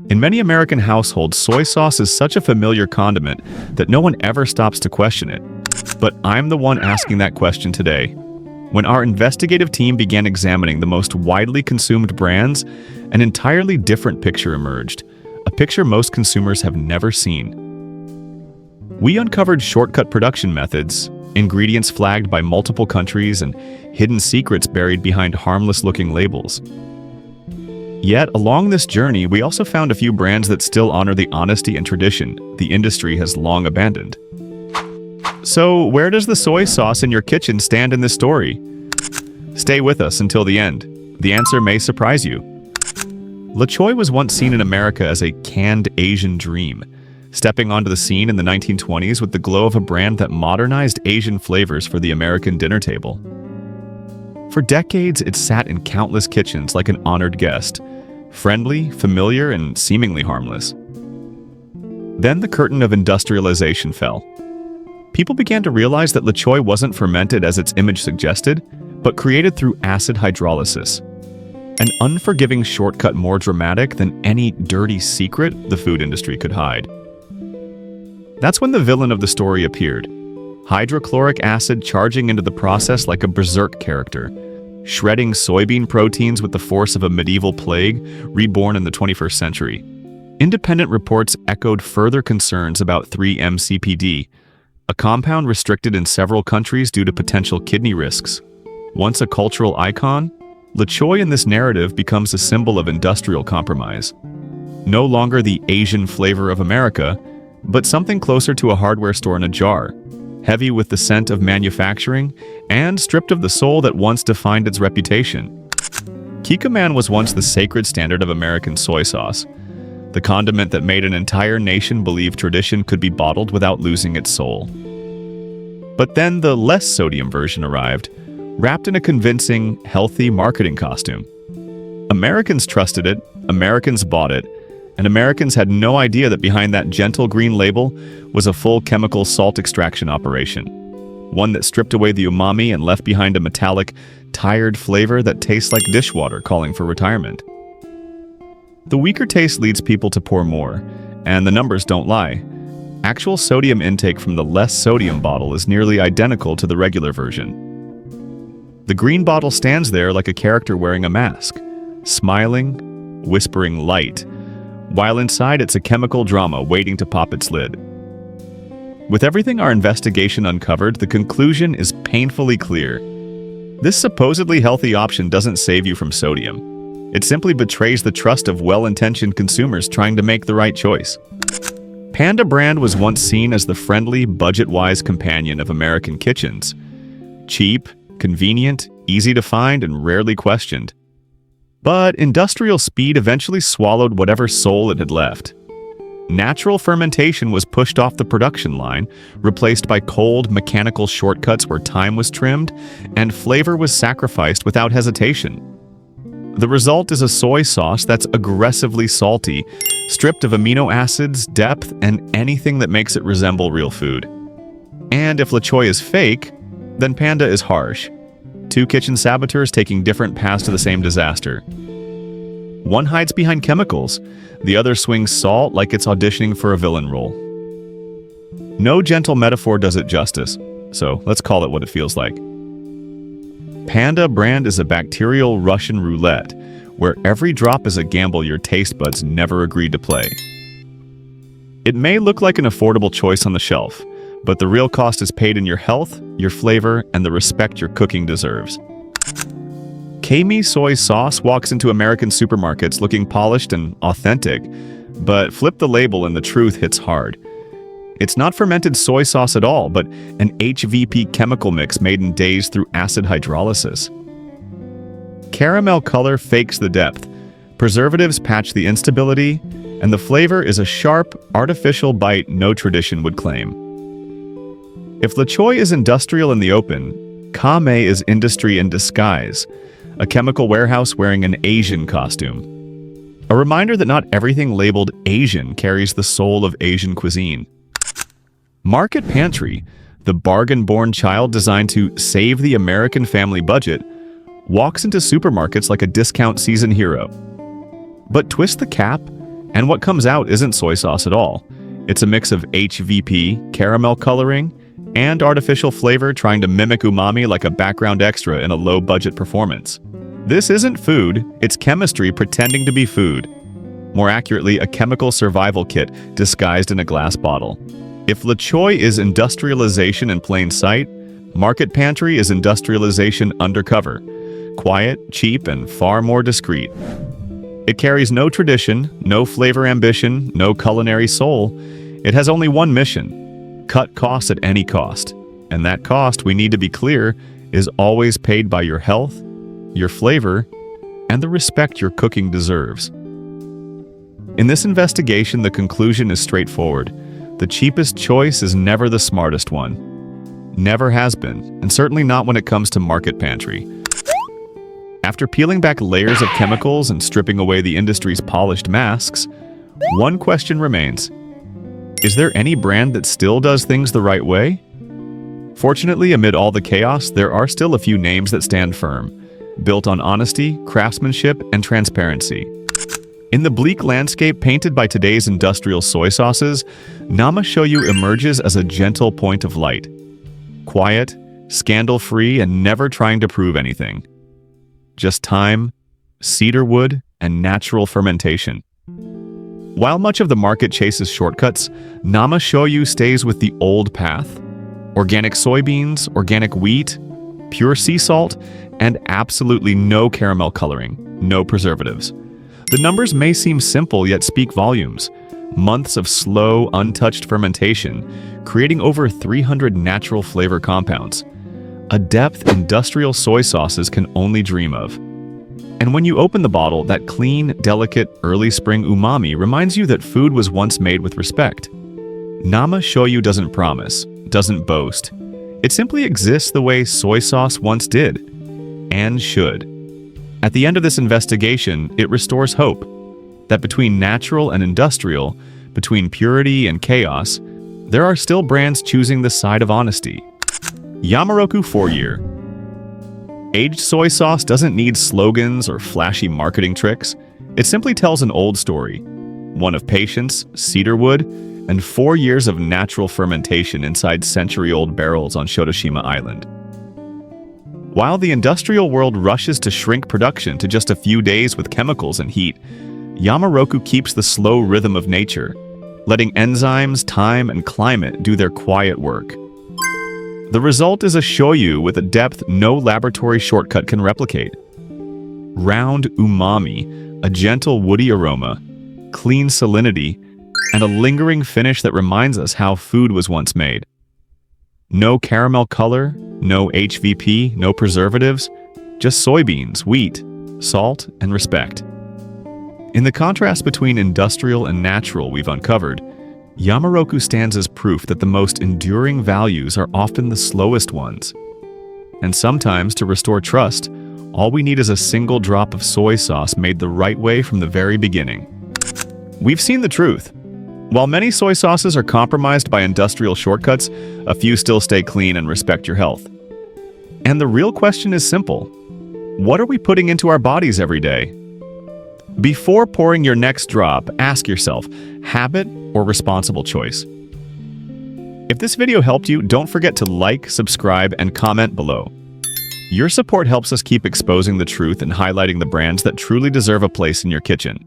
In many American households, soy sauce is such a familiar condiment that no one ever stops to question it. But I'm the one asking that question today. When our investigative team began examining the most widely consumed brands, an entirely different picture emerged, a picture most consumers have never seen. We uncovered shortcut production methods, ingredients flagged by multiple countries, and hidden secrets buried behind harmless-looking labels. Yet, along this journey, we also found a few brands that still honor the honesty and tradition the industry has long abandoned. So, where does the soy sauce in your kitchen stand in this story? Stay with us until the end. The answer may surprise you. La Choy was once seen in America as a canned Asian dream, stepping onto the scene in the 1920s with the glow of a brand that modernized Asian flavors for the American dinner table. For decades, it sat in countless kitchens like an honored guest, friendly, familiar, and seemingly harmless. Then the curtain of industrialization fell. People began to realize that La Choy wasn't fermented as its image suggested, but created through acid hydrolysis, an unforgiving shortcut more dramatic than any dirty secret the food industry could hide. That's when the villain of the story appeared, hydrochloric acid charging into the process like a berserk character, shredding soybean proteins with the force of a medieval plague reborn in the 21st century. Independent reports echoed further concerns about 3-MCPD, a compound restricted in several countries due to potential kidney risks. Once a cultural icon, La Choy in this narrative becomes a symbol of industrial compromise. No longer the Asian flavor of America, but something closer to a hardware store in a jar, heavy with the scent of manufacturing and stripped of the soul that once defined its reputation. Kikkoman was once the sacred standard of American soy sauce, the condiment that made an entire nation believe tradition could be bottled without losing its soul. But then the less sodium version arrived, wrapped in a convincing, healthy marketing costume. Americans trusted it, Americans bought it, and Americans had no idea that behind that gentle green label was a full chemical salt extraction operation, one that stripped away the umami and left behind a metallic, tired flavor that tastes like dishwater calling for retirement. The weaker taste leads people to pour more, and the numbers don't lie. Actual sodium intake from the less sodium bottle is nearly identical to the regular version. The green bottle stands there like a character wearing a mask, smiling, whispering light, while inside it's a chemical drama waiting to pop its lid. With everything our investigation uncovered, the conclusion is painfully clear. This supposedly healthy option doesn't save you from sodium. It simply betrays the trust of well-intentioned consumers trying to make the right choice. Panda brand was once seen as the friendly, budget-wise companion of American kitchens. Cheap, convenient, easy to find, and rarely questioned. But industrial speed eventually swallowed whatever soul it had left. Natural fermentation was pushed off the production line, replaced by cold, mechanical shortcuts where time was trimmed, and flavor was sacrificed without hesitation. The result is a soy sauce that's aggressively salty, stripped of amino acids, depth, and anything that makes it resemble real food. And if La Choy is fake, then Panda is harsh. Two kitchen saboteurs taking different paths to the same disaster. One hides behind chemicals, the other swings salt like it's auditioning for a villain role. No gentle metaphor does it justice, so let's call it what it feels like. Panda brand is a bacterial Russian roulette, where every drop is a gamble your taste buds never agreed to play. It may look like an affordable choice on the shelf, but the real cost is paid in your health, your flavor, and the respect your cooking deserves. Kami soy sauce walks into American supermarkets looking polished and authentic, but flip the label and the truth hits hard. It's not fermented soy sauce at all, but an HVP chemical mix made in days through acid hydrolysis. Caramel color fakes the depth, preservatives patch the instability, and the flavor is a sharp, artificial bite no tradition would claim. If La Choy is industrial in the open, Kame is industry in disguise, a chemical warehouse wearing an Asian costume. A reminder that not everything labeled Asian carries the soul of Asian cuisine. Market Pantry, the bargain-born child designed to save the American family budget, walks into supermarkets like a discount season hero. But twist the cap, And what comes out isn't soy sauce at all. It's a mix of HVP, caramel coloring, and artificial flavor trying to mimic umami like a background extra in a low-budget performance. This isn't food, it's chemistry pretending to be food. More accurately, a chemical survival kit disguised in a glass bottle. If Le Choy is industrialization in plain sight, Market Pantry is industrialization undercover. Quiet, cheap, and far more discreet. It carries no tradition, no flavor ambition, no culinary soul. It has only one mission: cut costs at any cost. And that cost, we need to be clear, is always paid by your health, your flavor, and the respect your cooking deserves. In this investigation, the conclusion is straightforward. The cheapest choice is never the smartest one. Never has been, and certainly not when it comes to Market Pantry. After peeling back layers of chemicals and stripping away the industry's polished masks, one question remains. Is there any brand that still does things the right way? Fortunately, amid all the chaos, there are still a few names that stand firm, built on honesty, craftsmanship, and transparency. In the bleak landscape painted by today's industrial soy sauces, Nama Shoyu emerges as a gentle point of light. Quiet, scandal-free, and never trying to prove anything. Just time, cedar wood, and natural fermentation. While much of the market chases shortcuts, Nama Shoyu stays with the old path. Organic soybeans, organic wheat, pure sea salt, and absolutely no caramel coloring, no preservatives. The numbers may seem simple yet speak volumes. Months of slow, untouched fermentation, creating over 300 natural flavor compounds. A depth industrial soy sauces can only dream of. And when you open the bottle, that clean, delicate, early spring umami reminds you that food was once made with respect. Nama Shoyu doesn't promise, doesn't boast. It simply exists the way soy sauce once did, and should. At the end of this investigation, it restores hope that between natural and industrial, between purity and chaos, there are still brands choosing the side of honesty. Yamaroku 4-year. Aged soy sauce doesn't need slogans or flashy marketing tricks. It simply tells an old story, one of patience, cedar wood, and 4 years of natural fermentation inside century-old barrels on Shotoshima Island. While the industrial world rushes to shrink production to just a few days with chemicals and heat, Yamaroku keeps the slow rhythm of nature, letting enzymes, time, and climate do their quiet work. The result is a shoyu with a depth no laboratory shortcut can replicate. Round umami, a gentle woody aroma, clean salinity, and a lingering finish that reminds us how food was once made. No caramel color, no HVP, no preservatives, just soybeans, wheat, salt, and respect. In the contrast between industrial and natural we've uncovered, Yamaroku stands as proof that the most enduring values are often the slowest ones. And sometimes, to restore trust, all we need is a single drop of soy sauce made the right way from the very beginning. We've seen the truth. While many soy sauces are compromised by industrial shortcuts, a few still stay clean and respect your health. And the real question is simple. What are we putting into our bodies every day? Before pouring your next drop, ask yourself, habit or responsible choice? If this video helped you, don't forget to like, subscribe, and comment below. Your support helps us keep exposing the truth and highlighting the brands that truly deserve a place in your kitchen.